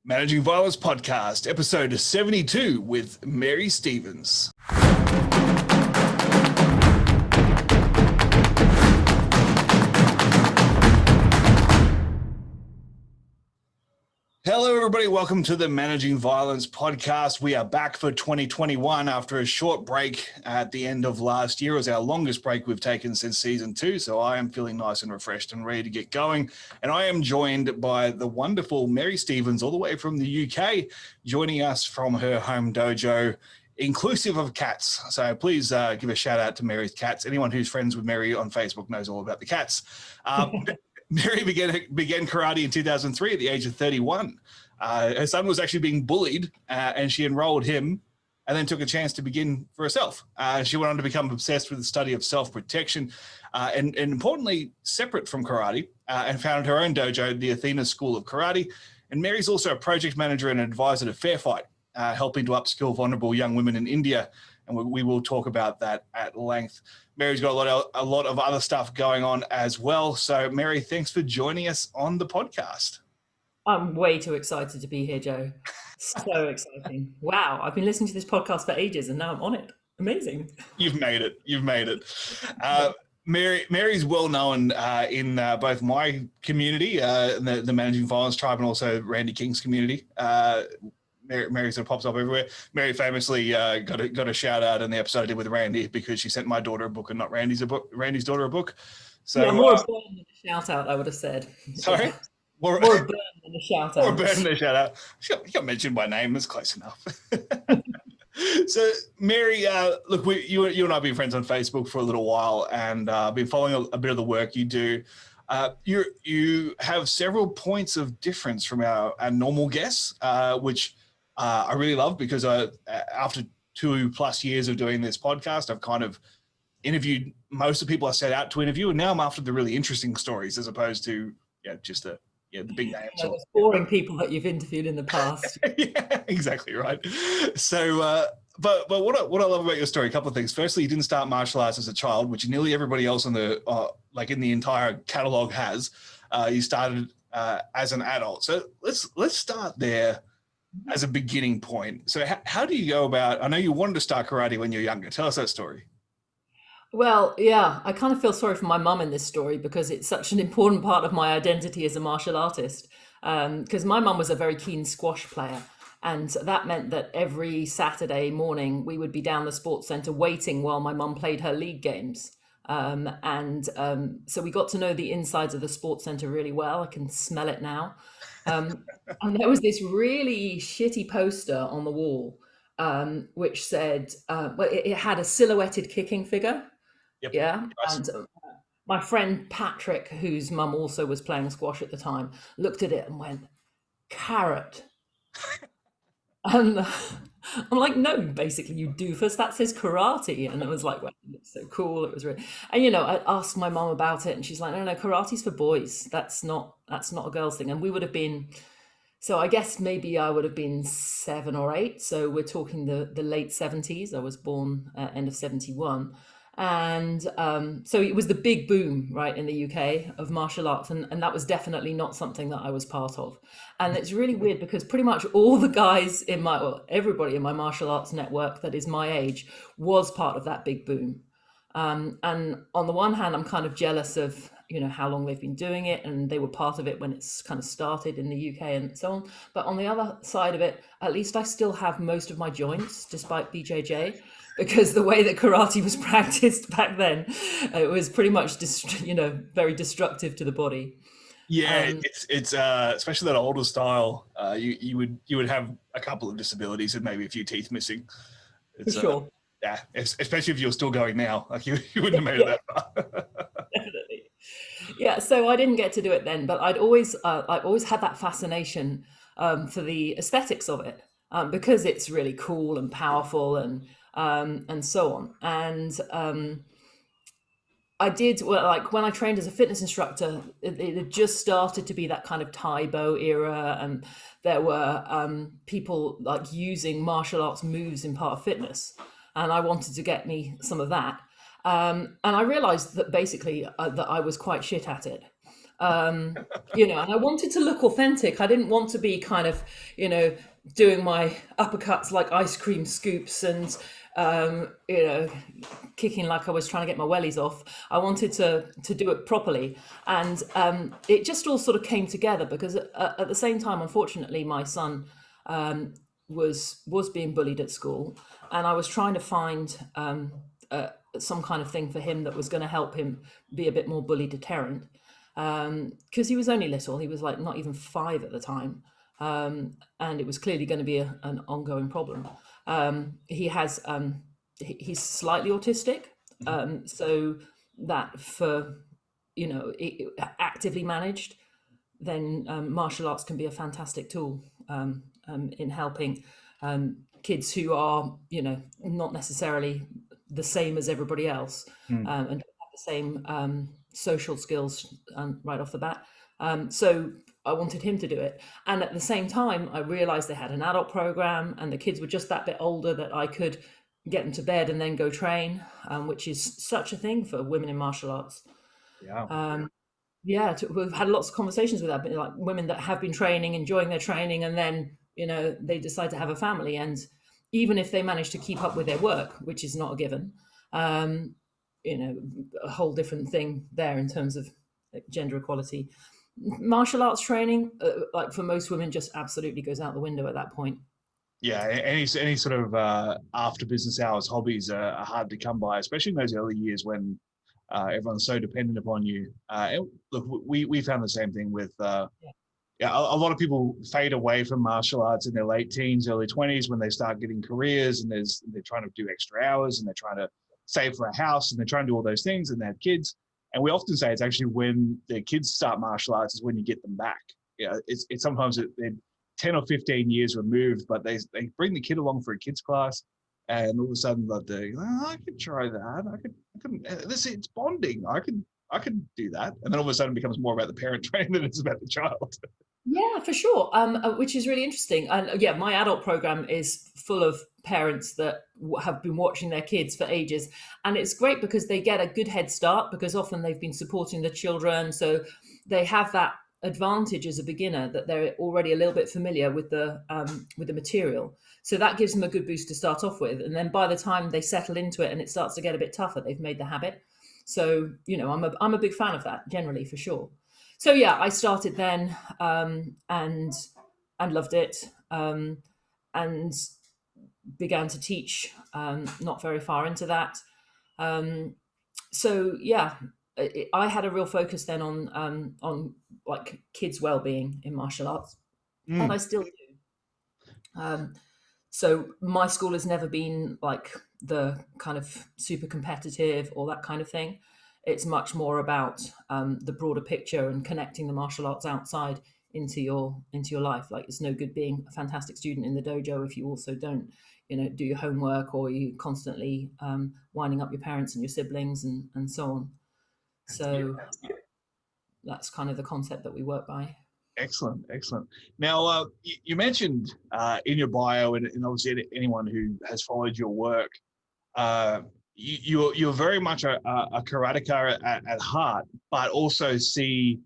Managing Violence Podcast, episode 72 with Mary Stevens. Hello, everybody. Welcome to the Managing Violence Podcast. We are back for 2021 after a short break at the end of last year. It was our longest break we've taken since season 2, so I am feeling nice and refreshed and ready to get going. And I am joined by the wonderful Mary Stevens, all the way from the UK, joining us from her home dojo, inclusive of cats. So please give a shout out to Mary's cats. Anyone who's friends with Mary on Facebook knows all about the cats. Mary began karate in 2003 at the age of 31. Her son was actually being bullied, and she enrolled him and then took a chance to begin for herself. She went on to become obsessed with the study of self-protection and importantly, separate from karate, and founded her own dojo, the Athena School of Karate. And Mary's also a project manager and advisor to FairFight, helping to upskill vulnerable young women in India. And we will talk about that at length. Mary's got a lot of other stuff going on as well. So, Mary, thanks for joining us on the podcast. I'm way too excited to be here, Joe. So exciting. Wow. I've been listening to this podcast for ages and now I'm on it. Amazing. You've made it. Mary's well known in both my community, the Managing Violence Tribe, and also Randy King's community. Mary sort of pops up everywhere. Mary famously got a shout out in the episode I did with Randy because she sent my daughter a book and not Randy's daughter a book. So yeah, more a burn than a shout out, I would have said. Sorry? More a burn than a shout out. More a burn than a shout out. She got mentioned by name. That's close enough. So, Mary, look, you and I have been friends on Facebook for a little while, and been following a bit of the work you do. You have several points of difference from our normal guests, which I really love because after 2+ years of doing this podcast, I've kind of interviewed most of the people I set out to interview, and now I'm after the really interesting stories as opposed to just the big names. Those boring people that you've interviewed in the past. Yeah, exactly right. So, but what I love about your story, a couple of things. Firstly, you didn't start martial arts as a child, which nearly everybody else in the in the entire catalog has. You started as an adult. So let's start there as a beginning point. So how do you go about, I know you wanted to start karate when you were younger. Tell us that story. Well, yeah, I kind of feel sorry for my mum in this story because it's such an important part of my identity as a martial artist. Because my mum was a very keen squash player. And that meant that every Saturday morning we would be down the sports centre waiting while my mum played her league games. So we got to know the insides of the sports centre really well. I can smell it now. And there was this really shitty poster on the wall, which said, it had a silhouetted kicking figure. Yep. Yeah. And my friend Patrick, whose mum also was playing squash at the time, looked at it and went, "Carrot." And I'm like, "No, basically you doofus, that says karate." And it was like, well, it's so cool. It was really, and I asked my mum about it and she's like, no, karate's for boys. That's not a girl's thing. And we would have been, so I guess maybe I would have been 7 or 8. So we're talking the late 70s. I was born end of 71. And so it was the big boom, right, in the UK of martial arts. And that was definitely not something that I was part of. And it's really weird because pretty much all the guys everybody in my martial arts network that is my age was part of that big boom. And on the one hand, I'm kind of jealous of, how long they've been doing it. And they were part of it when it's kind of started in the UK and so on. But on the other side of it, at least I still have most of my joints, despite BJJ. Because the way that karate was practiced back then, it was pretty much, very destructive to the body. Yeah, it's especially that older style. You would have a couple of disabilities and maybe a few teeth missing. For sure. Yeah, especially if you're still going now, like you wouldn't have made it that far. Definitely. Yeah, so I didn't get to do it then, but I'd always had that fascination for the aesthetics of it because it's really cool and powerful and so on. And I did, when I trained as a fitness instructor, it had just started to be that kind of Taibo era, and there were people like using martial arts moves in part of fitness, and I wanted to get me some of that. And I realized that basically that I was quite shit at it. You know, and I wanted to look authentic. I didn't want to be kind of, you know, doing my uppercuts like ice cream scoops and, you know, kicking like I was trying to get my wellies off. I wanted to do it properly, and it just all sort of came together because at the same time, unfortunately, my son was being bullied at school, and I was trying to find some kind of thing for him that was going to help him be a bit more bully deterrent, because he was only little. He was like not even 5 at the time, and it was clearly going to be an ongoing problem. He has he's slightly autistic, so that for actively managed, then martial arts can be a fantastic tool in helping kids who are not necessarily the same as everybody else, and don't have the same social skills right off the bat. So I wanted him to do it. And at the same time, I realized they had an adult program and the kids were just that bit older that I could get them to bed and then go train, which is such a thing for women in martial arts. Yeah. Yeah, we've had lots of conversations with that, but like women that have been training, enjoying their training, and then, they decide to have a family. And even if they manage to keep up with their work, which is not a given, a whole different thing there in terms of gender equality. Martial arts training, like for most women, just absolutely goes out the window at that point. Yeah, any sort of after business hours hobbies are hard to come by, especially in those early years when everyone's so dependent upon you. Look, we found the same thing with yeah, a lot of people fade away from martial arts in their late teens, early 20s when they start getting careers and they're trying to do extra hours and they're trying to save for a house and they're trying to do all those things and they have kids. And we often say it's actually when their kids start martial arts is when you get them back. Yeah, it's sometimes they're 10 or 15 years removed, but they bring the kid along for a kids class, and all of a sudden like I could try that. I could this it's bonding. I could do that, and then all of a sudden it becomes more about the parent training than it's about the child. Yeah, for sure. Which is really interesting. And yeah, my adult program is full of parents that have been watching their kids for ages. And it's great because they get a good head start because often they've been supporting the children. So they have that advantage as a beginner that they're already a little bit familiar with the material. So that gives them a good boost to start off with. And then by the time they settle into it and it starts to get a bit tougher, they've made the habit. So, I'm a big fan of that generally, for sure. So yeah, I started then, and loved it, and began to teach not very far into that. So yeah, I had a real focus then on like kids' well-being in martial arts, and I still do. So my school has never been like the kind of super competitive or that kind of thing. It's much more about the broader picture and connecting the martial arts outside into your life. Like it's no good being a fantastic student in the dojo if you also don't, do your homework, or you constantly winding up your parents and your siblings and so on. So that's kind of the concept that we work by. Excellent. Now, you mentioned in your bio, and obviously anyone who has followed your work, you're very much a karateka at heart, but also see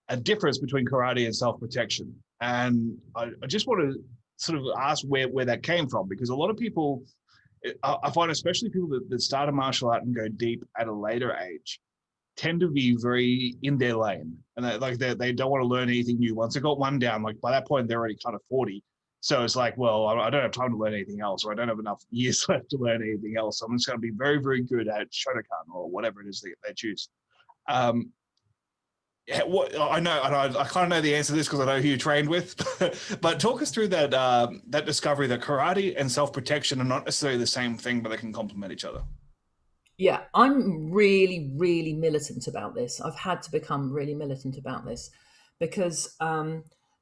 a difference between karate and self-protection. And I just want to sort of ask where that came from, because a lot of people, I find especially people that start a martial art and go deep at a later age, tend to be very in their lane, and they don't want to learn anything new. Once they got one down, like by that point they're already kind of 40. So it's like, well, I don't have time to learn anything else, or I don't have enough years left to learn anything else. So I'm just going to be very, very good at Shotokan or whatever it is they choose. What I know, and I kind of know the answer to this because I know who you trained with, but talk us through that discovery that karate and self-protection are not necessarily the same thing, but they can complement each other. Yeah, I'm really, really militant about this. I've had to become really militant about this because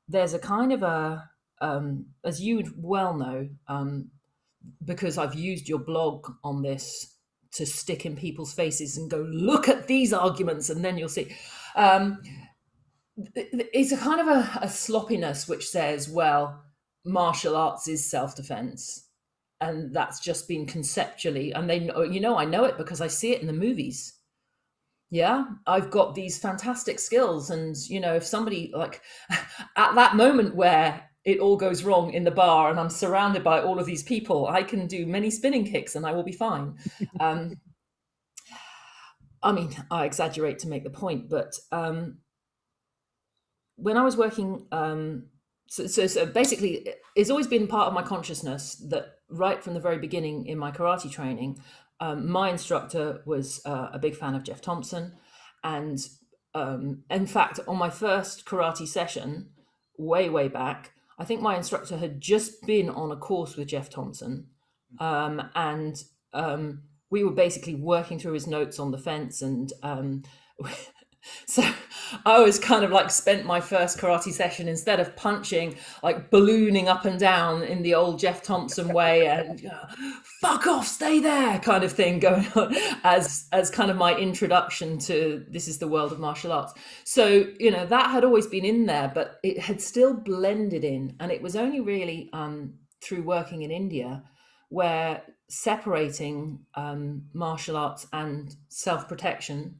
there's a kind of as you well know, because I've used your blog on this to stick in people's faces and go, look at these arguments, and then you'll see. It's a kind of a sloppiness which says, well, martial arts is self-defense. And that's just been conceptually, and I know it because I see it in the movies. Yeah, I've got these fantastic skills. And, if somebody like at that moment where it all goes wrong in the bar and I'm surrounded by all of these people, I can do many spinning kicks and I will be fine. Um, I mean, I exaggerate to make the point, but when I was working, so basically, it's always been part of my consciousness that right from the very beginning in my karate training, my instructor was a big fan of Jeff Thompson. And in fact, on my first karate session, way back, I think my instructor had just been on a course with Jeff Thompson. And we were basically working through his notes on the fence. And so I was kind of like spent my first karate session, instead of punching, like ballooning up and down in the old Jeff Thompson way and fuck off, stay there kind of thing going on as kind of my introduction to this is the world of martial arts. So, that had always been in there, but it had still blended in. And it was only really through working in India where separating martial arts and self-protection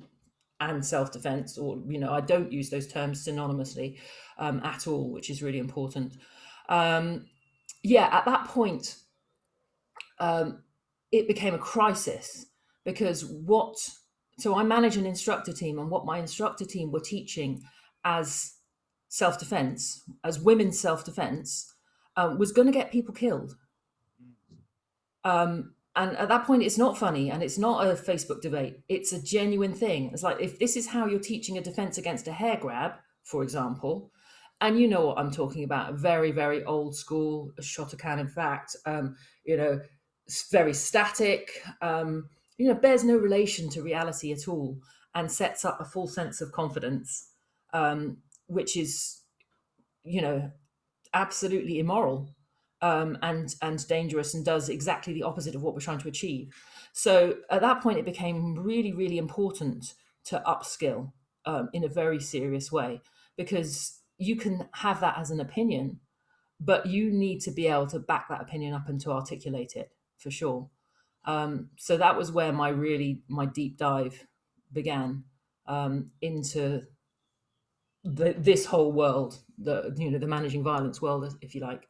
and self-defense, or I don't use those terms synonymously at all, which is really important. At that point it became a crisis, because so I manage an instructor team, and what my instructor team were teaching as self-defense, as women's self-defense, was going to get people killed. And at that point, it's not funny and it's not a Facebook debate. It's a genuine thing. It's like, if this is how you're teaching a defense against a hair grab, for example, and you know what I'm talking about, very, very old school Shotokan, in fact, very static, bears no relation to reality at all, and sets up a full sense of confidence, which is, absolutely immoral. And dangerous, and does exactly the opposite of what we're trying to achieve. So at that point, it became really, really important to upskill in a very serious way, because you can have that as an opinion, but you need to be able to back that opinion up and to articulate it for sure. So that was where my deep dive began into this whole world, the managing violence world, if you like.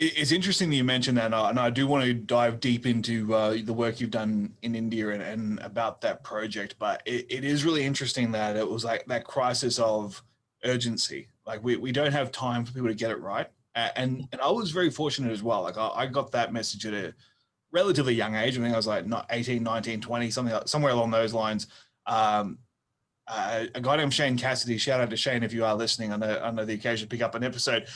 It's interesting that you mentioned that, and I do want to dive deep into the work you've done in India and about that project. But it is really interesting that it was like that crisis of urgency. Like we don't have time for people to get it right. And I was very fortunate as well. Like I got that message at a relatively young age. I think I was like 18, 19, 20, somewhere along those lines. A guy named Shane Cassidy, shout out to Shane if you are listening on the occasion to pick up an episode.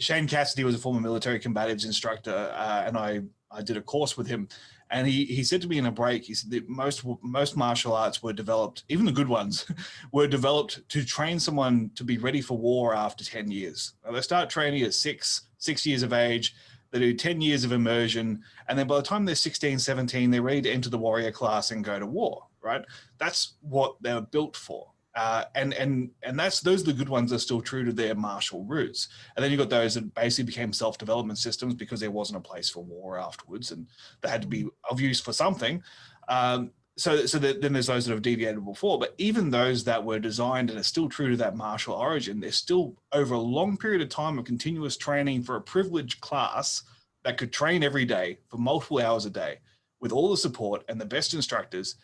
Shane Cassidy was a former military combatives instructor, and I did a course with him. And he said to me in a break, he said that most martial arts were developed, even the good ones, were developed to train someone to be ready for war after 10 years. Now, they start training at six years of age. They do 10 years of immersion. And then by the time they're 16, 17, they're ready to enter the warrior class and go to war, right? That's what they're built for. And those are the good ones that are still true to their martial roots. And then you've got those that basically became self-development systems because there wasn't a place for war afterwards, and they had to be of use for something. Then there's those that have deviated before. But even those that were designed and are still true to that martial origin, they're still over a long period of time of continuous training for a privileged class that could train every day for multiple hours a day with all the support and the best instructors.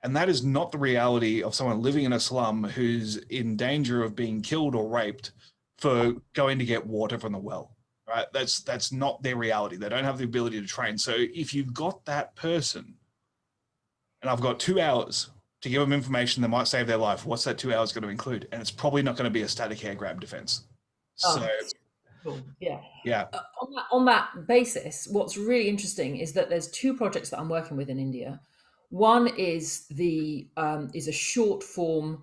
And that is not the reality of someone living in a slum who's in danger of being killed or raped for going to get water from the well, right? That's not their reality. They don't have the ability to train. So if you've got that person, and I've got 2 hours to give them information that might save their life, what's that 2 hours going to include? And it's probably not going to be a static hair grab defense. So, cool. Yeah. Yeah. On that basis, what's really interesting is that there's 2 projects that I'm working with in India. One is is a short form,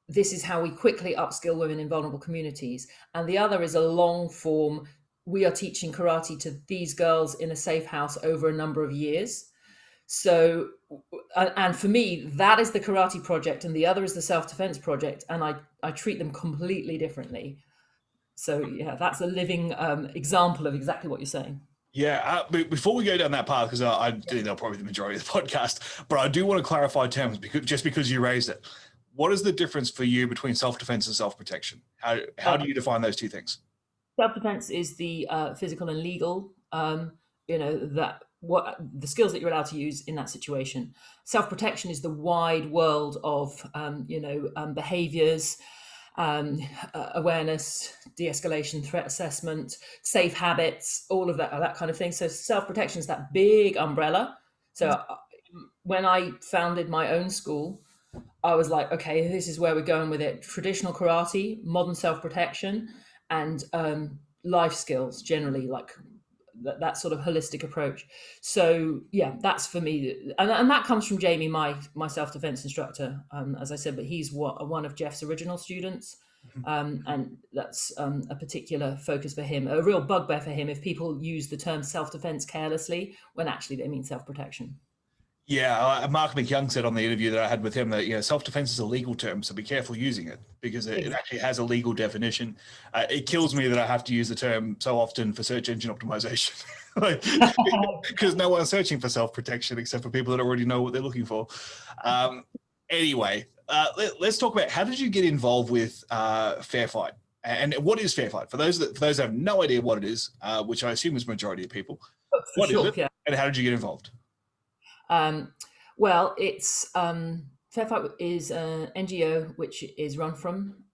this is how we quickly upskill women in vulnerable communities. And the other is a long form, we are teaching karate to these girls in a safe house over a number of years. So, and for me, that is the karate project, and the other is the self-defense project. And I treat them completely differently. So yeah, that's a living example of exactly what you're saying. Yeah, before we go down that path, because I think they'll probably the majority of the podcast, but I do want to clarify terms because you raised it. What is the difference for you between self-defense and self-protection? How do you define those two things? Self-defense is the physical and legal, that what the skills that you're allowed to use in that situation. Self-protection is the wide world of, behaviors, awareness, de-escalation, threat assessment, safe habits, all of that kind of thing. So self-protection is that big umbrella. So when I founded my own school, I was like, okay, this is where we're going with it. Traditional karate, modern self-protection, and life skills generally, like that sort of holistic approach. So yeah, that's for me, and that comes from Jamie, my self-defense instructor, as I said, but he's one of Jeff's original students. And that's a particular focus for him, a real bugbear for him if people use the term self-defense carelessly when actually they mean self-protection. Yeah, Mark McYoung said on the interview that I had with him that self-defense is a legal term, so be careful using it because it actually has a legal definition. It kills me that I have to use the term so often for search engine optimization, because no one's searching for self-protection except for people that already know what they're looking for. Anyway, let's talk about how did you get involved with FairFight, and what is FairFight for those that have no idea what it is, which I assume is the majority of people. What is it, and how did you get involved? Well, it's FairFight is an NGO which is run from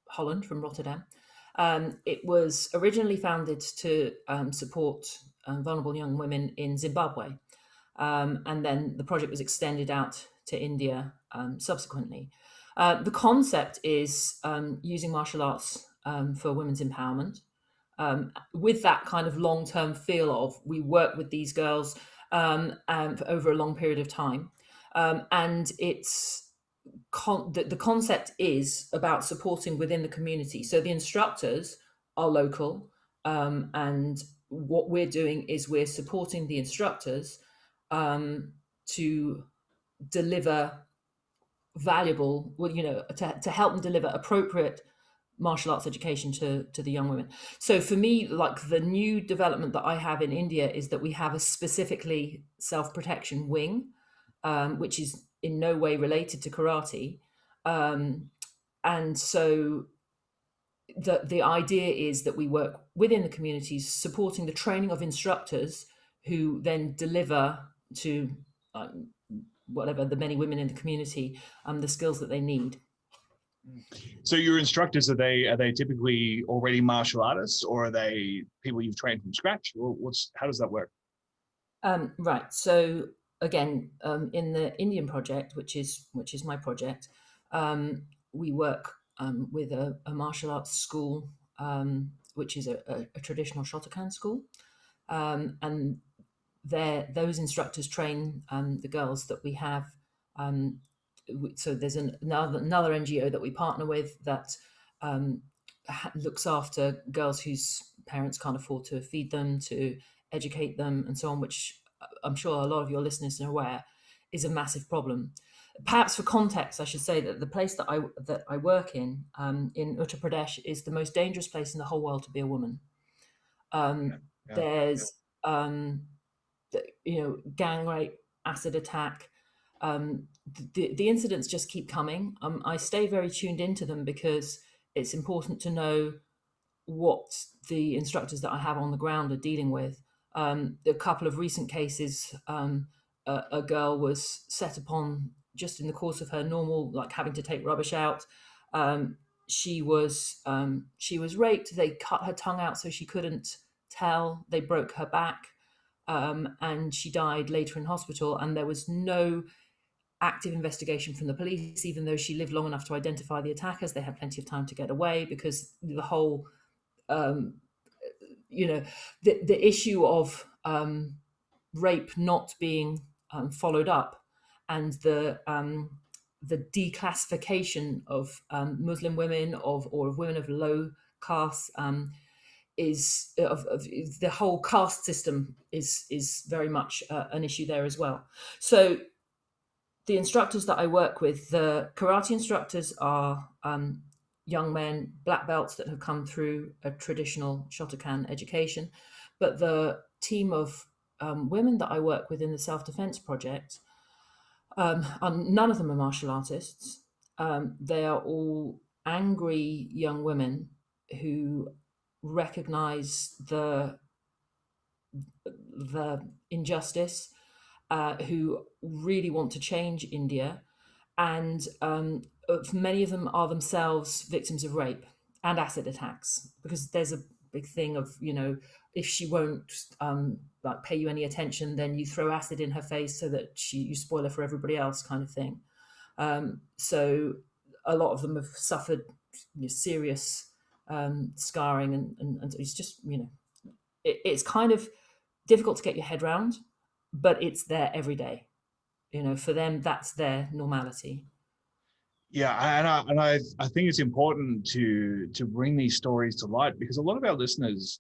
Holland, from Rotterdam. It was originally founded to support vulnerable young women in Zimbabwe, and then the project was extended out to India subsequently. The concept is using martial arts for women's empowerment. With that kind of long-term feel of we work with these girls and for over a long period of time. And it's the concept is about supporting within the community. So the instructors are local, and what we're doing is we're supporting the instructors to deliver valuable, to help them deliver appropriate martial arts education to the young women. So for me, like the new development that I have in India is that we have a specifically self-protection wing, which is in no way related to karate. And so the idea is that we work within the communities, supporting the training of instructors who then deliver to whatever the many women in the community the skills that they need. So your instructors, are they typically already martial artists, or are they people you've trained from scratch, or how does that work? Right. So again, in the Indian project, which is my project, we work with a martial arts school, which is a traditional Shotokan school, and those instructors train the girls that we have. So there's another NGO that we partner with that looks after girls whose parents can't afford to feed them, to educate them, and so on, which I'm sure a lot of your listeners are aware is a massive problem. Perhaps for context, I should say that the place that I work in Uttar Pradesh is the most dangerous place in the whole world to be a woman. There's gang rape, acid attack. The incidents just keep coming. I stay very tuned into them because it's important to know what the instructors that I have on the ground are dealing with. A couple of recent cases, a girl was set upon just in the course of her normal, like having to take rubbish out. She was raped. They cut her tongue out so she couldn't tell. They broke her back, and she died later in hospital. And there was no active investigation from the police, even though she lived long enough to identify the attackers. They had plenty of time to get away because the whole, the issue of rape not being followed up, and the declassification of Muslim women or of women of low caste is of the whole caste system is very much an issue there as well. So the instructors that I work with, the karate instructors are young men, black belts that have come through a traditional Shotokan education. But the team of women that I work with in the self-defense project, none of them are martial artists. They are all angry young women who recognize the injustice, who really want to change India, and many of them are themselves victims of rape and acid attacks, because there's a big thing of, if she won't like pay you any attention, then you throw acid in her face so that you spoil her for everybody else, kind of thing. So a lot of them have suffered serious scarring, and it's just it's kind of difficult to get your head around, but it's there every day. For them, that's their normality. Yeah, I think it's important to bring these stories to light, because a lot of our listeners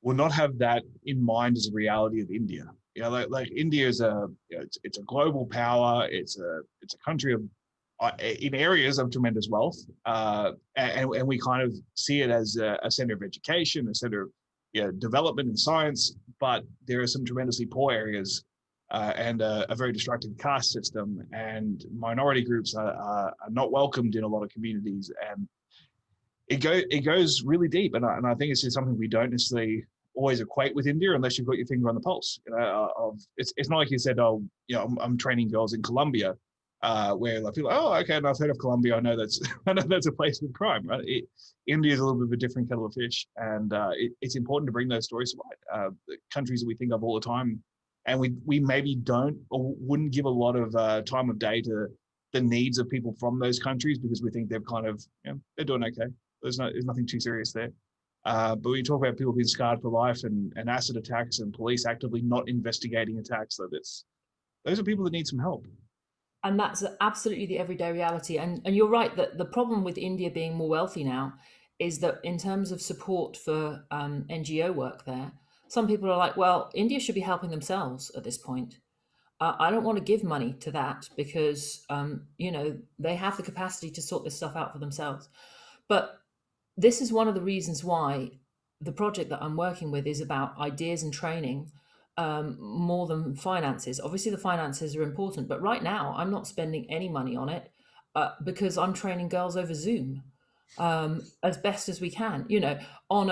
will not have that in mind as a reality of India. Like India is it's a global power. It's a country of in areas of tremendous wealth, and we kind of see it as a center of education, a center of development and science. But there are some tremendously poor areas, and a very destructive caste system, and minority groups are not welcomed in a lot of communities, and it goes really deep. And I think it's just something we don't necessarily always equate with India unless you've got your finger on the pulse. It's not like you said, I'm training girls in Colombia, where like people, oh, okay, and I've heard of Colombia. I know that's a place with crime, right? India is a little bit of a different kettle of fish, and it's important to bring those stories to light. The countries that we think of all the time, and we maybe don't or wouldn't give a lot of time of day to the needs of people from those countries, because we think they've kind of, they're doing okay. There's nothing too serious there. But when you talk about people being scarred for life, and acid attacks, and police actively not investigating attacks, those are people that need some help. And that's absolutely the everyday reality. And you're right that the problem with India being more wealthy now is that in terms of support for NGO work there, some people are like, well, India should be helping themselves at this point. I don't want to give money to that because, they have the capacity to sort this stuff out for themselves. But this is one of the reasons why the project that I'm working with is about ideas and training, more than finances. Obviously, the finances are important, but right now I'm not spending any money on it, because I'm training girls over Zoom, as best as we can. On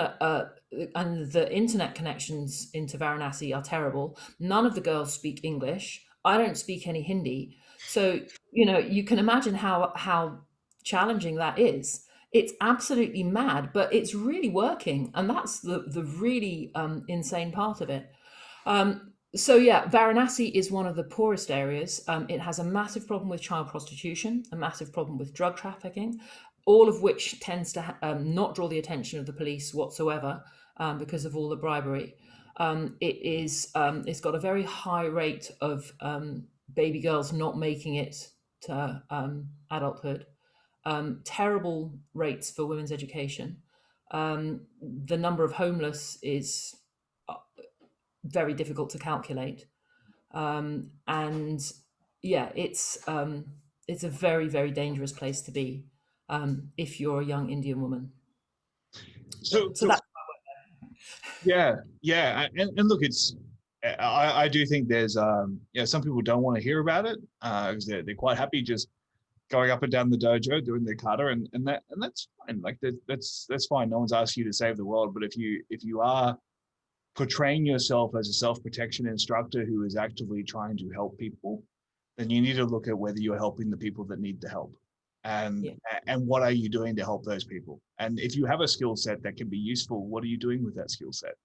and the internet connections into Varanasi are terrible. None of the girls speak English. I don't speak any Hindi, so you can imagine how challenging that is. It's absolutely mad, but it's really working, and that's the really insane part of it. So yeah, Varanasi is one of the poorest areas. It has a massive problem with child prostitution, a massive problem with drug trafficking, all of which tends to not draw the attention of the police whatsoever, because of all the bribery. It's got a very high rate of baby girls not making it to adulthood. Terrible rates for women's education. The number of homeless is very difficult to calculate, and yeah, it's a very, very dangerous place to be, if you're a young Indian woman. So That's yeah, and look, I do think there's some people don't want to hear about it, because they're quite happy just going up and down the dojo doing their kata, and that's fine. Like that's fine. No one's asked you to save the world, but if you are portraying yourself as a self-protection instructor who is actively trying to help people, then you need to look at whether you're helping the people that need the help, and what are you doing to help those people. And if you have a skill set that can be useful, what are you doing with that skill set?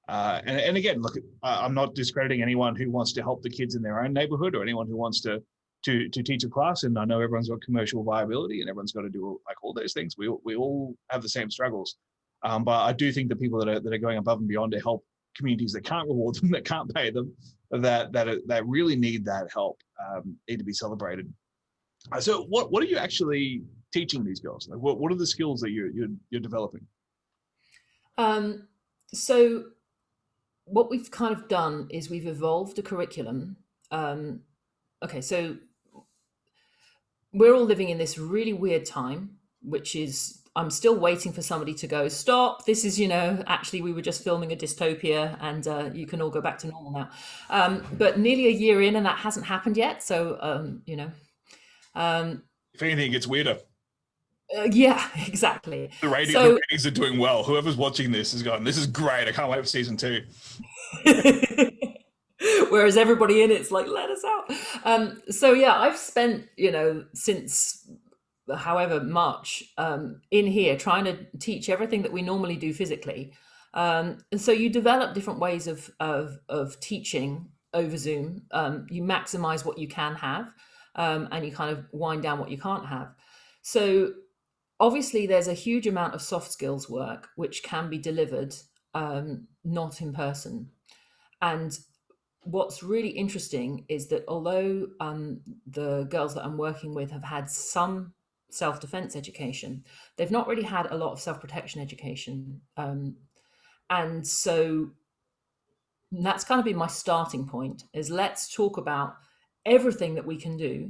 And again, look, I'm not discrediting anyone who wants to help the kids in their own neighborhood, or anyone who wants to teach a class. And I know everyone's got commercial viability, and everyone's got to do like all those things. We all have the same struggles. But I do think the people that are going above and beyond to help communities that can't reward them, that can't pay them, that really need that help, need to be celebrated. So what are you actually teaching these girls? Like what are the skills that you're developing? So what we've kind of done is we've evolved a curriculum. Okay, so we're all living in this really weird time, which is I'm still waiting for somebody to go, stop, this is, actually we were just filming a dystopia, and you can all go back to normal now. But nearly a year in, and that hasn't happened yet. So, If anything, it gets weirder. Yeah, exactly. The So, ratings are doing well. Whoever's watching this is going, this is great. I can't wait for season 2. whereas everybody in it's like, let us out. So yeah, I've spent, since however much in here trying to teach everything that we normally do physically. And so you develop different ways of teaching over Zoom. You maximize what you can have, and you kind of wind down what you can't have. So obviously there's a huge amount of soft skills work which can be delivered not in person. And what's really interesting is that although the girls that I'm working with have had some self-defense education, they've not really had a lot of self-protection education. And so that's kind of been my starting point, is let's talk about everything that we can do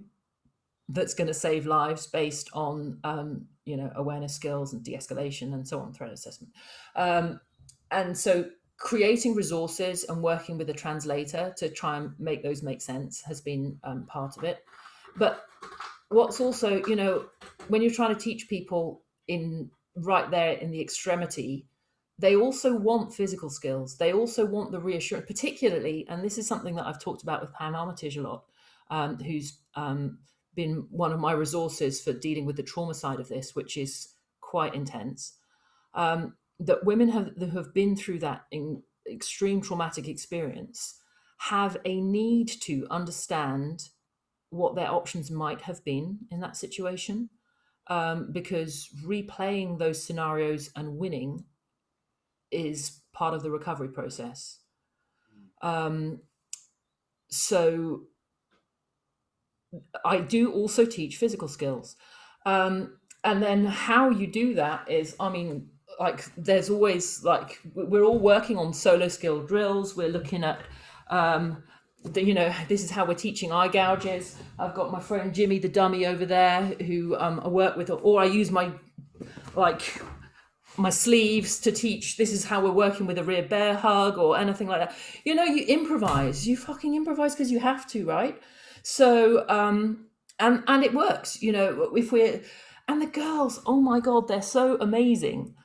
that's going to save lives based on awareness skills and de-escalation and so on, threat assessment. And so creating resources and working with a translator to try and make those make sense has been part of it. But what's also, when you're trying to teach people right there in the extremity, they also want physical skills. They also want the reassurance, particularly, and this is something that I've talked about with Pamrmitage a lot, who's been one of my resources for dealing with the trauma side of this, which is quite intense. That women who have been through that extreme traumatic experience have a need to understand what their options might have been in that situation, because replaying those scenarios and winning is part of the recovery process. So I do also teach physical skills. And then how you do that is, there's always, we're all working on solo skill drills. We're looking at, this is how we're teaching eye gouges. I've got my friend Jimmy the dummy over there who I work with, or I use my sleeves to teach. This is how we're working with a rear bear hug or anything like that. You improvise. You fucking improvise because you have to, right? So, and it works, and the girls, oh my God, they're so amazing.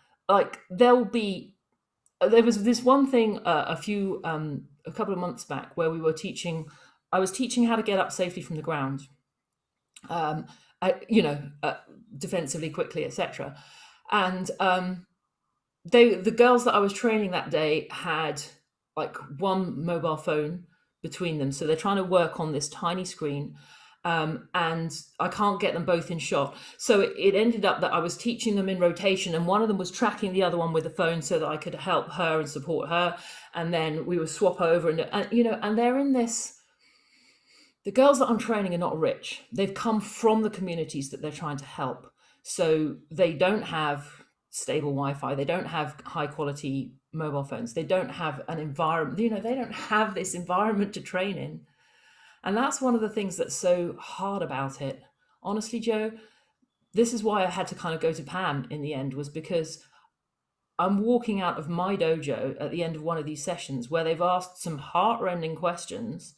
There was this one thing a couple of months back where I was teaching how to get up safely from the ground, defensively, quickly, etc. And the girls that I was training that day had one mobile phone between them. So they're trying to work on this tiny screen. And I can't get them both in shot. So it ended up that I was teaching them in rotation, and one of them was tracking the other one with the phone so that I could help her and support her. And then we would swap over and they're in this, the girls that I'm training are not rich. They've come from the communities that they're trying to help. So they don't have stable Wi-Fi. They don't have high quality mobile phones. They don't have an environment, they don't have this environment to train in. And that's one of the things that's so hard about it. Honestly, Joe, this is why I had to kind of go to Pam in the end, was because I'm walking out of my dojo at the end of one of these sessions where they've asked some heart-rending questions.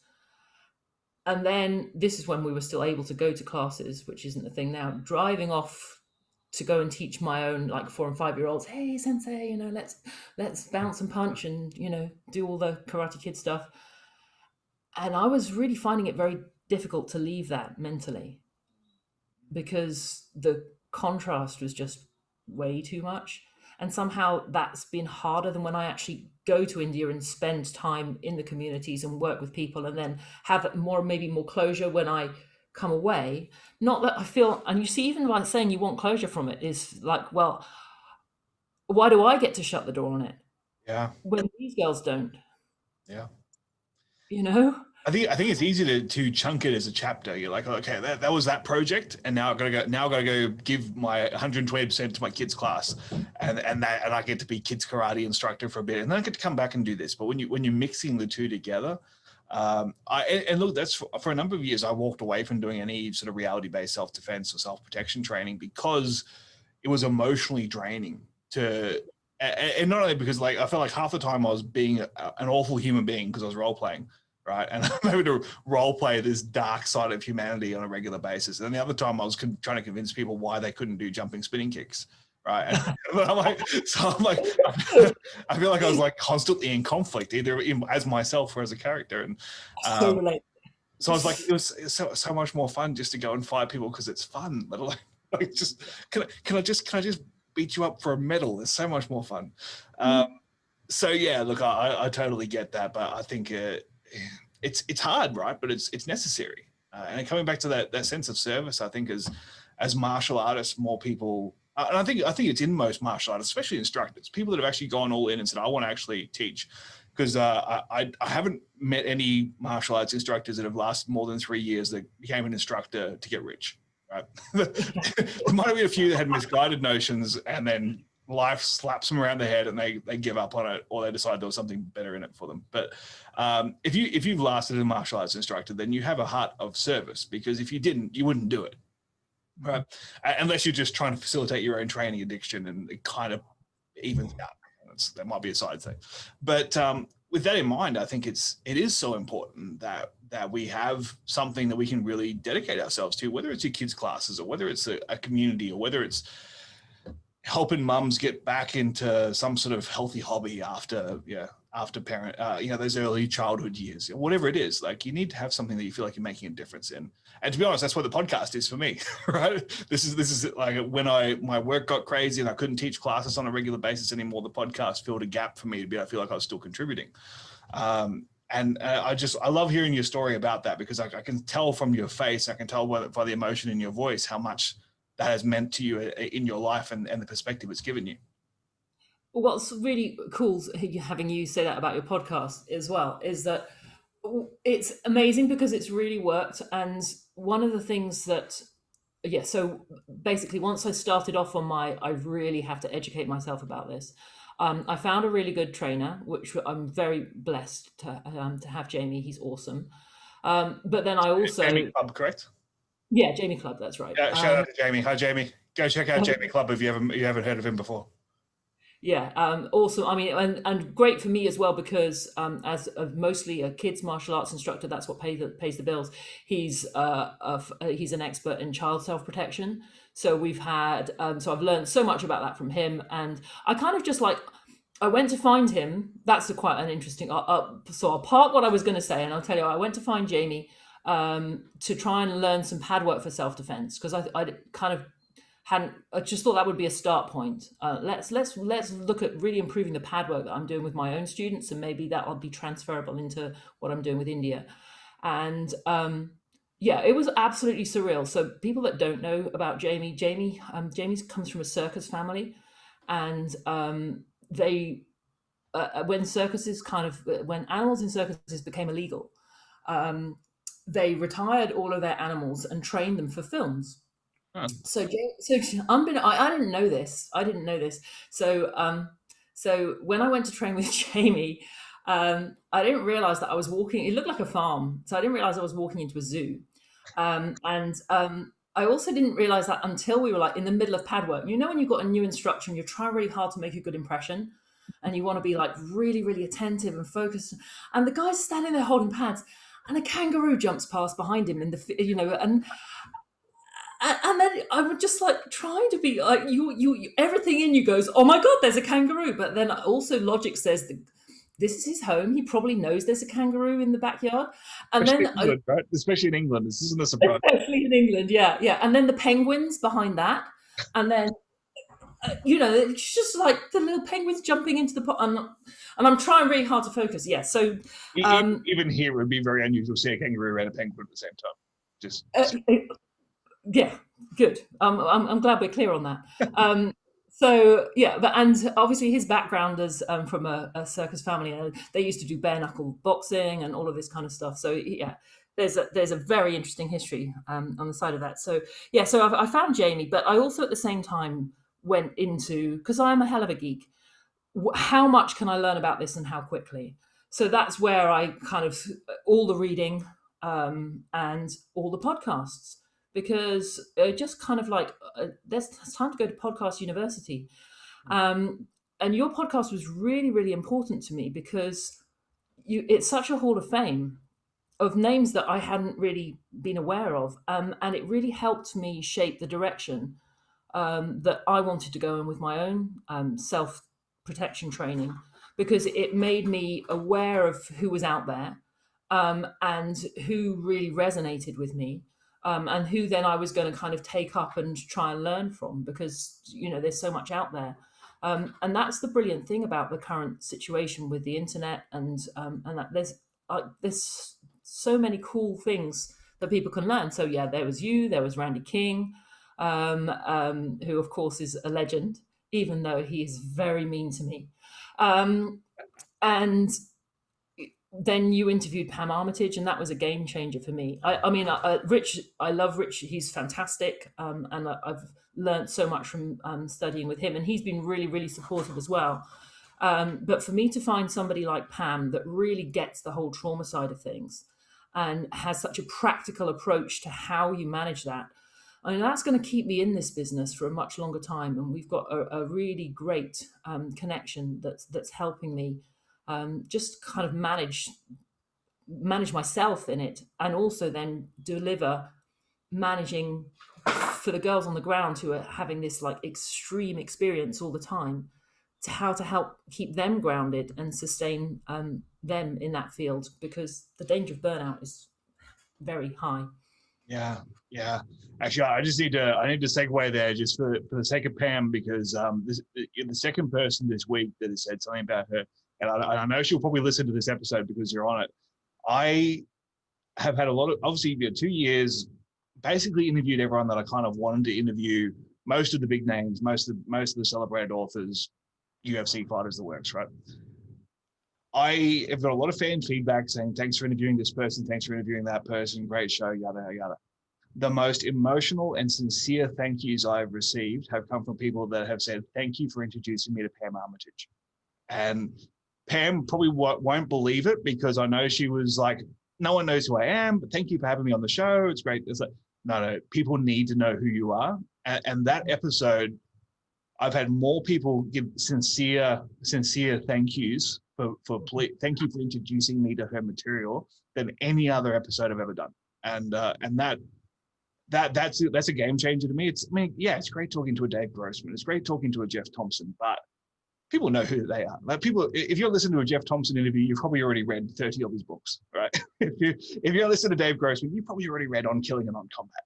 And then this is when we were still able to go to classes, which isn't a thing now, driving off to go and teach my own 4 and 5 year olds, hey, sensei, let's bounce and punch and, do all the Karate Kid stuff. And I was really finding it very difficult to leave that mentally, because the contrast was just way too much. And somehow that's been harder than when I actually go to India and spend time in the communities and work with people, and then have maybe more closure when I come away. Not that I feel, and you see, even by saying you want closure from it is well, why do I get to shut the door on it? Yeah. When these girls don't. Yeah. I think it's easy to chunk it as a chapter. You're like, okay, that was that project, and now I gotta go give my 120% to my kids class, and I get to be kids karate instructor for a bit, and then I get to come back and do this. But when you're mixing the two together, look, that's for a number of years I walked away from doing any sort of reality-based self-defense or self-protection training, because it was emotionally draining to, and not only because like I felt like half the time I was being an awful human being because I was role playing, right? And I'm having to role play this dark side of humanity on a regular basis. And the other time I was trying to convince people why they couldn't do jumping spinning kicks, right? And I'm like, I feel like I was like constantly in conflict, either as myself or as a character. And so I was like, it was so much more fun just to go and fight people because it's fun. Like just can I just beat you up for a medal? It's so much more fun. So yeah, look, I totally get that, but I think it's hard, right? But it's necessary. And coming back to that sense of service, I think as martial artists, more people, and I think it's in most martial artists, especially instructors, people that have actually gone all in and said, I want to actually teach. Because I haven't met any martial arts instructors that have lasted more than 3 years that became an instructor to get rich. Right? There might have been a few that had misguided notions, and then life slaps them around the head, and they give up on it, or they decide there was something better in it for them. But if you've lasted as a martial arts instructor, then you have a heart of service. Because if you didn't, you wouldn't do it, right? Unless you're just trying to facilitate your own training addiction, and it kind of evens out. That might be a side thing, but with that in mind, I think it is so important that we have something that we can really dedicate ourselves to, whether it's your kids' classes or whether it's a community or whether it's helping mums get back into some sort of healthy hobby after parent, those early childhood years, whatever it is. Like, you need to have something that you feel like you're making a difference in. And to be honest, that's what the podcast is for me, right? This is like when my work got crazy and I couldn't teach classes on a regular basis anymore, the podcast filled a gap for me to feel like I was still contributing. And I love hearing your story about that, because I can tell from your face, I can tell by the emotion in your voice how much that has meant to you in your life and the perspective it's given you. What's really cool having you say that about your podcast as well is that it's amazing because it's really worked. And one of the things that, so basically once I started off on I really have to educate myself about this. I found a really good trainer, which I'm very blessed to have Jamie. He's awesome. But then I also... Jamie Club, correct? Yeah, Jamie Club, that's right. Yeah, shout out to Jamie. Hi, Jamie. Go check out Jamie Club if you haven't heard of him before. Yeah, awesome. I mean, and great for me as well, because as mostly a kids martial arts instructor, that's what pays the bills. He's an expert in child self-protection. So we've had, so I've learned so much about that from him. And I kind of just I went to find him. That's quite an interesting, so I'll park what I was going to say, and I'll tell you, I went to find Jamie to try and learn some pad work for self-defense, because I kind of I just thought that would be a start point. Let's look at really improving the pad work that I'm doing with my own students, and maybe that will be transferable into what I'm doing with India. And it was absolutely surreal. So people that don't know about Jamie comes from a circus family, and when animals in circuses became illegal, they retired all of their animals and trained them for films. So I didn't know this. So when I went to train with Jamie, I didn't realize that I was walking. It looked like a farm, so I didn't realize I was walking into a zoo. I also didn't realize that until we were in the middle of pad work. You know, when you've got a new instructor and you're trying really hard to make a good impression, and you want to be really, really attentive and focused, and the guy's standing there holding pads, and a kangaroo jumps past behind him and then I'm just trying to be you everything in you goes, oh my God, there's a kangaroo. But then also logic says that this is his home. He probably knows there's a kangaroo in the backyard. And especially in England, this isn't a surprise. Especially in England, yeah. And then the penguins behind that. And then, it's just like the little penguins jumping into the pot. And I'm trying really hard to focus. Yeah, so... even here, it would be very unusual to see a kangaroo and a penguin at the same time. Yeah, good. I'm glad we're clear on that. And obviously his background is from a circus family, and they used to do bare knuckle boxing and all of this kind of stuff. So yeah, there's a very interesting history on the side of that. So yeah, so I found Jamie, but I also at the same time went into, because I'm a hell of a geek, how much can I learn about this and how quickly? So that's where I kind of all the reading and all the podcasts. because just kind of like there's time to go to podcast university. And your podcast was really, really important to me because it's such a hall of fame of names that I hadn't really been aware of. And it really helped me shape the direction that I wanted to go in with my own self-protection training, because it made me aware of who was out there, and who really resonated with me, and who then I was going to kind of take up and try and learn from, because there's so much out there. And that's the brilliant thing about the current situation with the internet, and that there's so many cool things that people can learn. So yeah, there was you, there was Randy King, who of course is a legend, even though he is very mean to me. And then you interviewed Pamrmitage, and that was a game changer for me. I mean, Rich, I love Rich. He's fantastic, and I've learned so much from studying with him, and he's been really, really supportive as well. But for me to find somebody like Pam that really gets the whole trauma side of things and has such a practical approach to how you manage that, I mean, that's going to keep me in this business for a much longer time. And we've got a really great connection that's helping me just kind of manage myself in it, and also then deliver managing for the girls on the ground who are having this like extreme experience all the time, to how to help keep them grounded and sustain them in that field, because the danger of burnout is very high. Yeah, yeah. Actually, I need to segue there just for the sake of Pam, because the second person this week that has said something about her, and I know she'll probably listen to this episode because you're on it. I have had a lot of, obviously, 2 years, basically interviewed everyone that I kind of wanted to interview, most of the big names, most of the celebrated authors, UFC fighters, the works, right? I have got a lot of fan feedback saying, thanks for interviewing this person, thanks for interviewing that person, great show, yada, yada. The most emotional and sincere thank yous I've received have come from people that have said, thank you for introducing me to Pamrmitage. And Pam probably won't believe it, because I know she was like, no one knows who I am, but thank you for having me on the show. It's great. It's like, no, people need to know who you are. And that episode, I've had more people give sincere thank yous thank you for introducing me to her material than any other episode I've ever done. And that's a game changer to me. It's great talking to a Dave Grossman. It's great talking to a Jeff Thompson, but people know who they are. Like, people, if you're listening to a Jeff Thompson interview, you've probably already read 30 of his books, right? if you're listening to Dave Grossman, you probably already read On Killing and On Combat.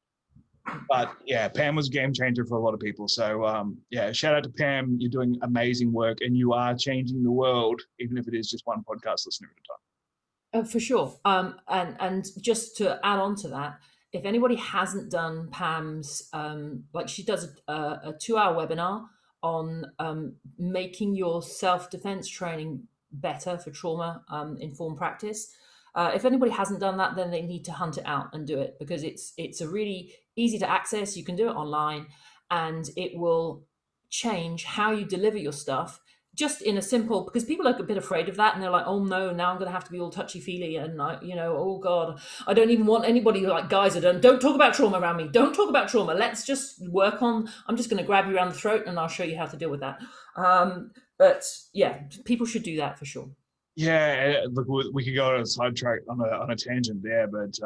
But yeah, Pam was a game changer for a lot of people. So shout out to Pam. You're doing amazing work, and you are changing the world, even if it is just one podcast listener at a time. For sure. And just to add on to that, if anybody hasn't done Pam's, like she does a 2-hour webinar on making your self-defense training better for trauma informed practice. If anybody hasn't done that, then they need to hunt it out and do it, because it's a really easy to access. You can do it online, and it will change how you deliver your stuff, just in a simple, because people are a bit afraid of that, and they're like, oh no, now I'm going to have to be all touchy-feely, and oh God, I don't even want anybody like guys that don't talk about trauma around me. Don't talk about trauma. Let's just work on, I'm just going to grab you around the throat and I'll show you how to deal with that. But yeah, people should do that for sure. Yeah, look, we could go on a sidetrack on a tangent there, but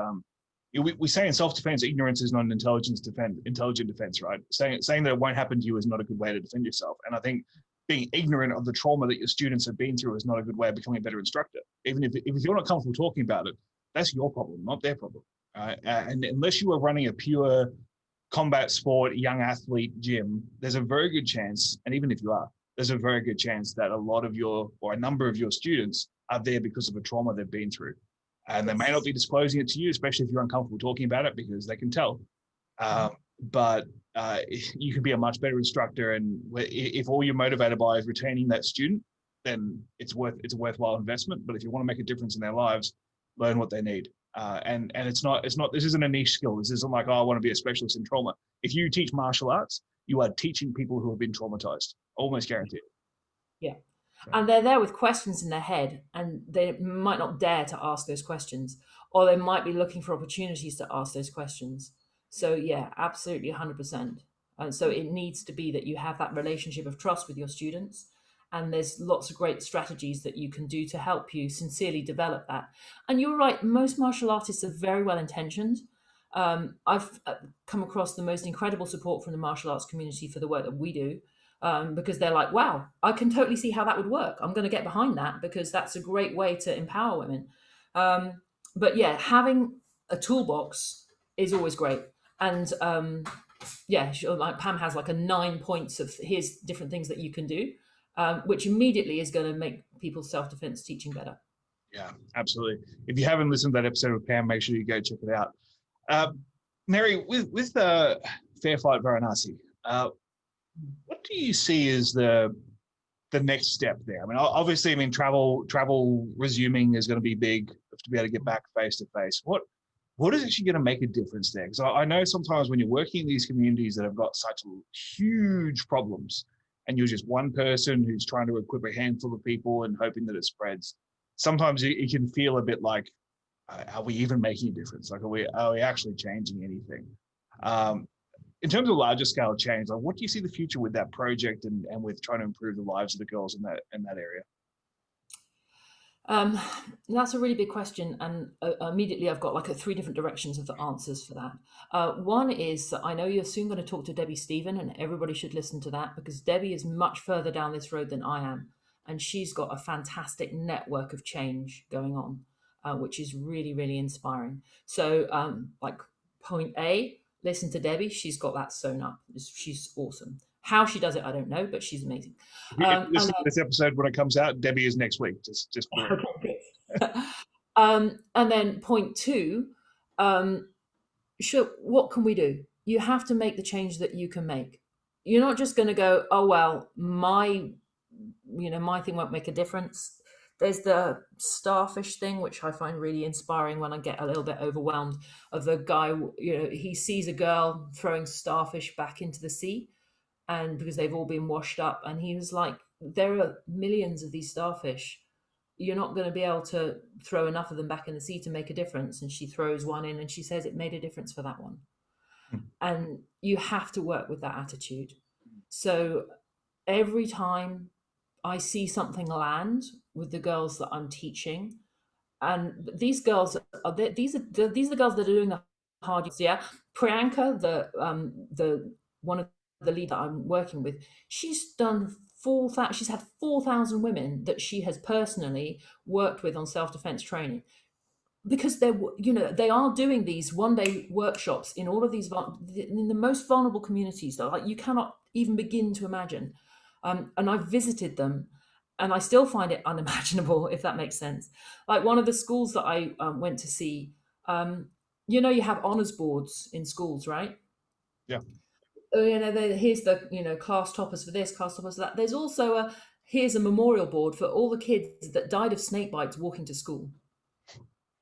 we say in self-defense, ignorance is not an intelligent defense, right? Saying that it won't happen to you is not a good way to defend yourself. And I think being ignorant of the trauma that your students have been through is not a good way of becoming a better instructor. Even if you're not comfortable talking about it, that's your problem, not their problem. And unless you are running a pure combat sport, young athlete gym, there's a very good chance, and even if you are, there's a very good chance that a number of your students are there because of a trauma they've been through. And they may not be disclosing it to you, especially if you're uncomfortable talking about it, because they can tell. But you can be a much better instructor. And if all you're motivated by is retaining that student, then it's a worthwhile investment. But if you want to make a difference in their lives, learn what they need. And it's not, this isn't a niche skill. This isn't like, oh, I want to be a specialist in trauma. If you teach martial arts, you are teaching people who have been traumatized, almost guaranteed. Yeah. And they're there with questions in their head, and they might not dare to ask those questions, or they might be looking for opportunities to ask those questions. So yeah, absolutely 100%. And so it needs to be that you have that relationship of trust with your students. And there's lots of great strategies that you can do to help you sincerely develop that. And you're right, most martial artists are very well intentioned. I've come across the most incredible support from the martial arts community for the work that we do, because they're like, wow, I can totally see how that would work. I'm going to get behind that because that's a great way to empower women. But yeah, having a toolbox is always great. And yeah, like Pam has like a 9 points of here's different things that you can do, which immediately is going to make people's self-defense teaching better. Yeah, absolutely. If you haven't listened to that episode of Pam, make sure you go check it out. Mary, with the FairFight Varanasi, what do you see as the next step there? I mean, obviously, I mean, travel resuming is going to be big to be able to get back face to face. What is actually going to make a difference there? Because I know sometimes when you're working in these communities that have got such huge problems, and you're just one person who's trying to equip a handful of people and hoping that it spreads, sometimes it can feel a bit like, are we even making a difference? Like, are we actually changing anything? In terms of larger scale change, like what do you see the future with that project and with trying to improve the lives of the girls in that area? That's a really big question, and immediately I've got like three different directions of the answers for that. One is that I know you're soon going to talk to Debbie Stephen, and everybody should listen to that because Debbie is much further down this road than I am, and she's got a fantastic network of change going on, which is really, really inspiring. So, like point A, listen to Debbie. She's got that sewn up. She's awesome. How she does it, I don't know, but she's amazing. If you listen to this episode when it comes out, Debbie is next week. Just okay, and then point two, sure, what can we do? You have to make the change that you can make. You're not just going to go, oh well, my thing won't make a difference. There's the starfish thing, which I find really inspiring when I get a little bit overwhelmed. Of the guy, he sees a girl throwing starfish back into the sea, and because they've all been washed up, and he was like, there are millions of these starfish. You're not going to be able to throw enough of them back in the sea to make a difference. And she throws one in and she says it made a difference for that one. And you have to work with that attitude. So every time I see something land with the girls that I'm teaching, and these girls these are the girls that are doing the hard. Yeah, Priyanka, the one of the lead that I'm working with, she's done she's had 4,000 women that she has personally worked with on self-defense training, because they are doing these one-day workshops in all of these in the most vulnerable communities that like you cannot even begin to imagine. And I've visited them, and I still find it unimaginable, if that makes sense. Like one of the schools that I went to see, you have honors boards in schools, right? Yeah. Here's the class toppers for this, class toppers for that. There's also here's a memorial board for all the kids that died of snake bites walking to school.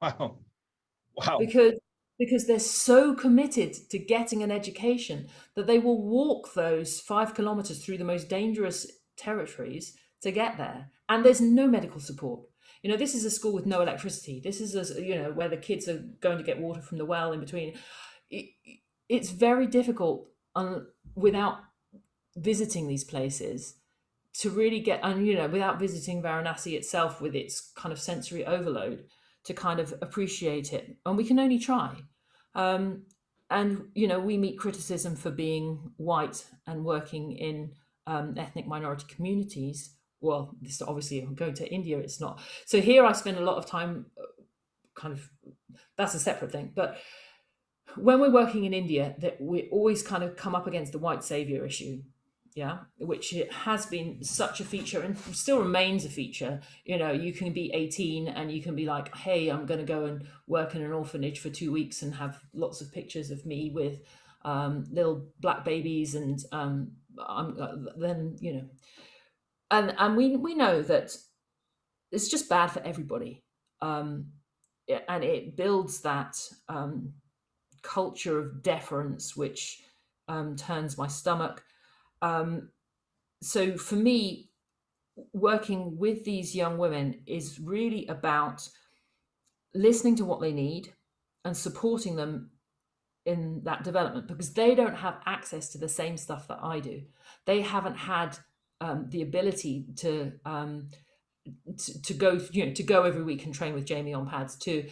Wow. Because they're so committed to getting an education that they will walk those 5 kilometers through the most dangerous territories to get there. And there's no medical support. This is a school with no electricity. This is where the kids are going to get water from the well in between. It's very difficult without visiting these places to really get, and without visiting Varanasi itself with its kind of sensory overload, to kind of appreciate it. And we can only try. And we meet criticism for being white and working in ethnic minority communities. Well, this obviously, going to India, it's not. So here I spend a lot of time that's a separate thing. But when we're working in India, that we always kind of come up against the white savior issue, which it has been such a feature and still remains a feature. You can be 18 and you can be like, hey, I'm going to go and work in an orphanage for 2 weeks and have lots of pictures of me with little black babies, and and we know that it's just bad for everybody, and it builds that culture of deference, which turns my stomach. So for me, working with these young women is really about listening to what they need and supporting them in that development, because they don't have access to the same stuff that I do. They haven't had the ability to go, to go every week and train with Jamie on pads. They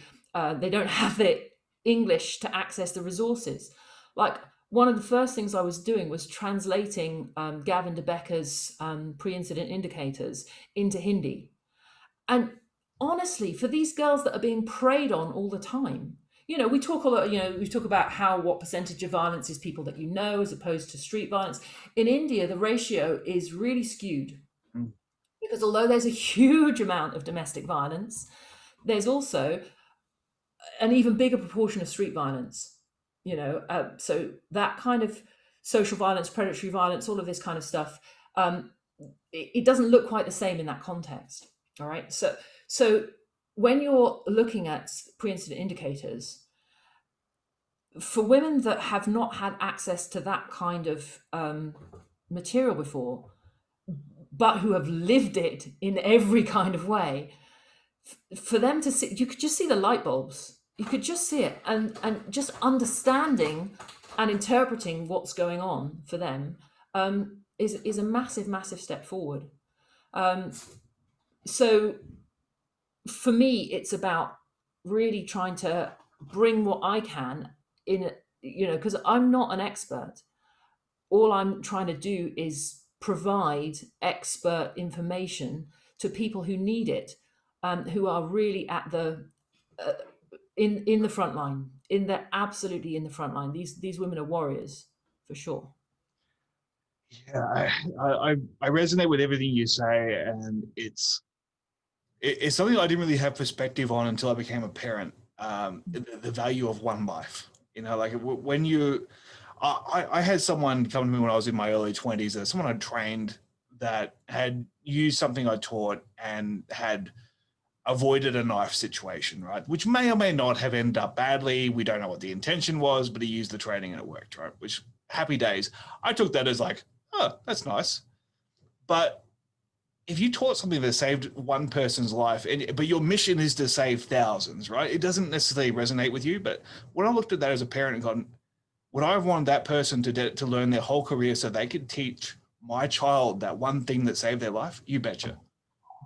don't have the English to access the resources. Like, one of the first things I was doing was translating Gavin De Becker's pre-incident indicators into Hindi. And honestly, for these girls that are being preyed on all the time, we talk a lot, we talk about what percentage of violence is people that as opposed to street violence. In India, the ratio is really skewed. Mm. Because although there's a huge amount of domestic violence, there's also an even bigger proportion of street violence. So that kind of social violence, predatory violence, all of this kind of stuff, it doesn't look quite the same in that context. All right. So when you're looking at pre-incident indicators, for women that have not had access to that kind of material before, but who have lived it in every kind of way, for them to see, you could just see the light bulbs. You could just see it, and just understanding and interpreting what's going on for them is a massive, massive step forward. So for me, it's about really trying to bring what I can in, because I'm not an expert. All I'm trying to do is provide expert information to people who need it, who are really at the in the front line. Absolutely in the front line. These women are warriors for sure. Yeah, I resonate with everything you say, and it's something I didn't really have perspective on until I became a parent. The value of one life. Like when you, I had someone come to me when I was in my early 20s. Someone I trained that had used something I taught and had avoided a knife situation, right? Which may or may not have ended up badly. We don't know what the intention was, but he used the training and it worked, right? Which, happy days. I took that as like, oh, that's nice. But if you taught something that saved one person's life, but your mission is to save thousands, right? It doesn't necessarily resonate with you. But when I looked at that as a parent and gone, would I have wanted that person to learn their whole career so they could teach my child that one thing that saved their life? You betcha.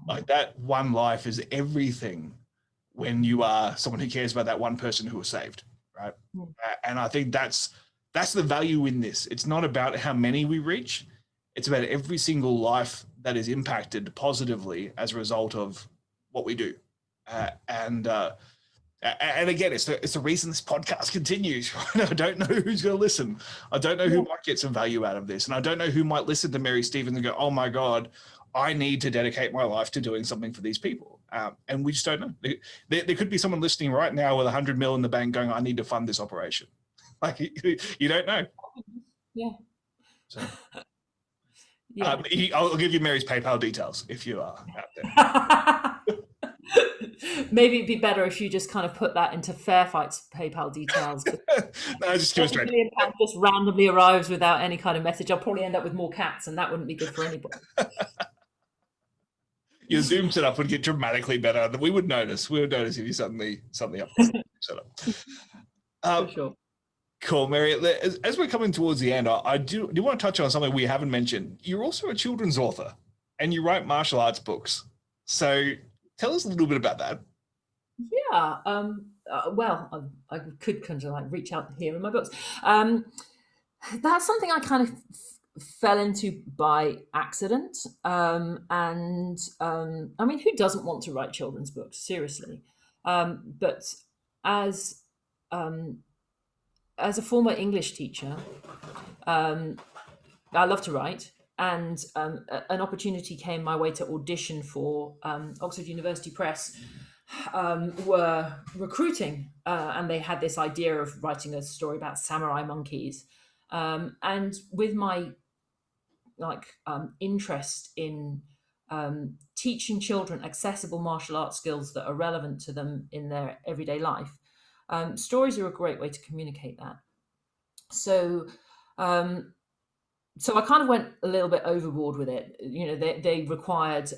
Like, that one life is everything when you are someone who cares about that one person who was saved, right? Mm. And I think that's the value in this. It's not about how many we reach. It's about every single life that is impacted positively as a result of what we do. And again, it's the reason this podcast continues. I don't know who's going to listen. I don't know who might get some value out of this. And I don't know who might listen to Mary Stevens and go, oh my God, I need to dedicate my life to doing something for these people. And we just don't know. There could be someone listening right now with 100 mil in the bank going, I need to fund this operation. Like, you don't know. Yeah. So, yeah. I'll give you Mary's PayPal details if you are out there. Maybe it'd be better if you just kind of put that into FairFight's PayPal details. No, just give it straight. Just randomly arrives without any kind of message. I'll probably end up with more cats, and that wouldn't be good for anybody. Your Zoom setup would get dramatically better. We would notice. We would notice if you suddenly up set up. For sure. Cool, Mary. As we're coming towards the end, I do want to touch on something we haven't mentioned. You're also a children's author, and you write martial arts books. So tell us a little bit about that. Yeah. Well, I could kind of like reach out here in my books. That's something I kind of fell into by accident. I mean, who doesn't want to write children's books? Seriously. But as a former English teacher, I love to write, and an opportunity came my way to audition for Oxford University Press. Were recruiting, and they had this idea of writing a story about samurai monkeys. And with my interest in teaching children accessible martial arts skills that are relevant to them in their everyday life, stories are a great way to communicate that. So I kind of went a little bit overboard with it. They required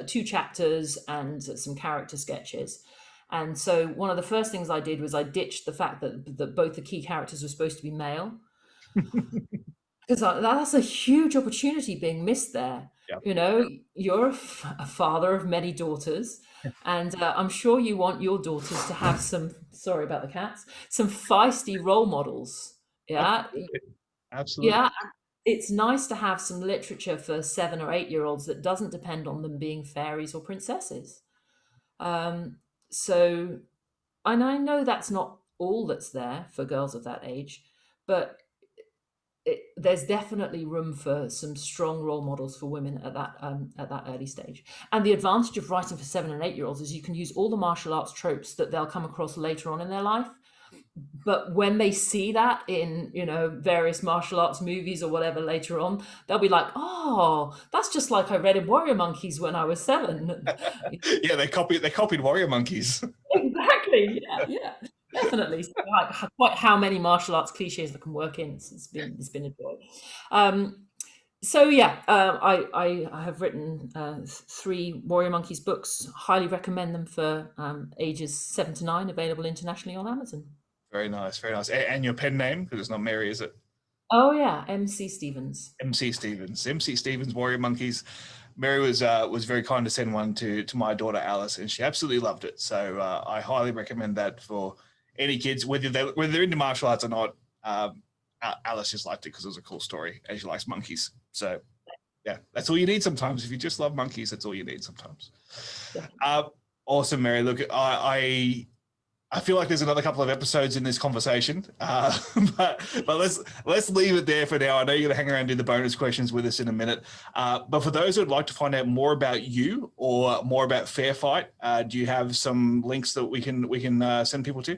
two chapters and some character sketches. And so one of the first things I did was I ditched the fact that both the key characters were supposed to be male, because that's a huge opportunity being missed there. Yeah. You know, you're a father of many daughters, and I'm sure you want your daughters to have some, sorry about the cats, some feisty role models. Yeah. Absolutely. Yeah. It's nice to have some literature for 7 or 8-year-olds that doesn't depend on them being fairies or princesses. So, and I know that's not all that's there for girls of that age, but there's definitely room for some strong role models for women at that early stage. And the advantage of writing for 7 and 8-year-olds is you can use all the martial arts tropes that they'll come across later on in their life. But when they see that in, various martial arts movies or whatever later on, they'll be like, "Oh, that's just like I read in Warrior Monkeys when I was 7." Yeah, they copied Warrior Monkeys. Exactly. Yeah. Definitely. So, like, quite how many martial arts cliches that can work in. It's been a joy. So yeah, I have written 3 Warrior Monkeys books. Highly recommend them for ages 7 to 9. Available internationally on Amazon. Very nice, very nice. And your pen name, because it's not Mary, is it? Oh yeah, MC Stevens. MC Stevens, Warrior Monkeys. Mary was very kind to send one to my daughter Alice, and she absolutely loved it. So I highly recommend that for any kids, whether they're into martial arts or not. Alice just liked it because it was a cool story, and she likes monkeys. So yeah, that's all you need sometimes. If you just love monkeys, that's all you need sometimes. Awesome, Mary. Look, I feel like there's another couple of episodes in this conversation, but let's leave it there for now. I know you're going to hang around and do the bonus questions with us in a minute. But for those who would like to find out more about you or more about FairFight, do you have some links that we can send people to?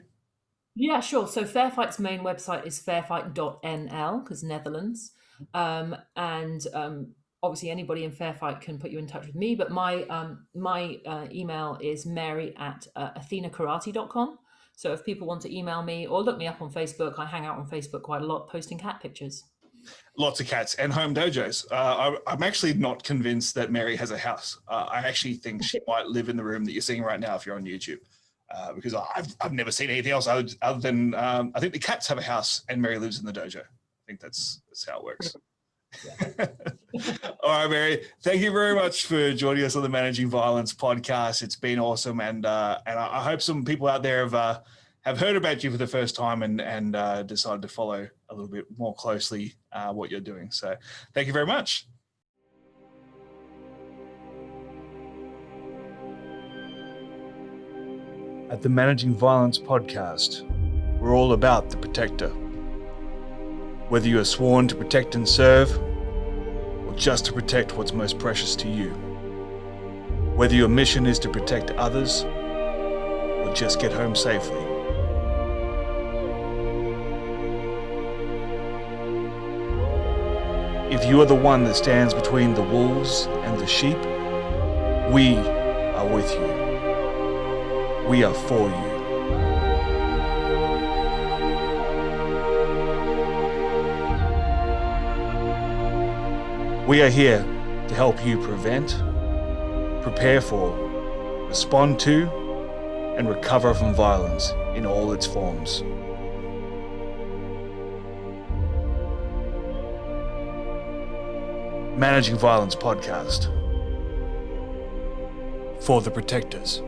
Yeah, sure. So FairFight's main website is fairfight.nl, because Netherlands. Obviously anybody in FairFight can put you in touch with me, but my email is mary@athenakarate.com. So if people want to email me or look me up on Facebook, I hang out on Facebook quite a lot, posting cat pictures. Lots of cats and home dojos. I'm actually not convinced that Mary has a house. I actually think she might live in the room that you're seeing right now if you're on YouTube. Because I've never seen anything else other than I think the cats have a house and Mary lives in the dojo. I think that's how it works. Yeah. All right, Mary. Thank you very much for joining us on the Managing Violence podcast. It's been awesome, and I hope some people out there have heard about you for the first time and decided to follow a little bit more closely what you're doing. So, thank you very much. At the Managing Violence podcast, we're all about the protector. Whether you are sworn to protect and serve, or just to protect what's most precious to you. Whether your mission is to protect others, or just get home safely. If you are the one that stands between the wolves and the sheep, we are with you. We are for you. We are here to help you prevent, prepare for, respond to, and recover from violence in all its forms. Managing Violence podcast. For the protectors.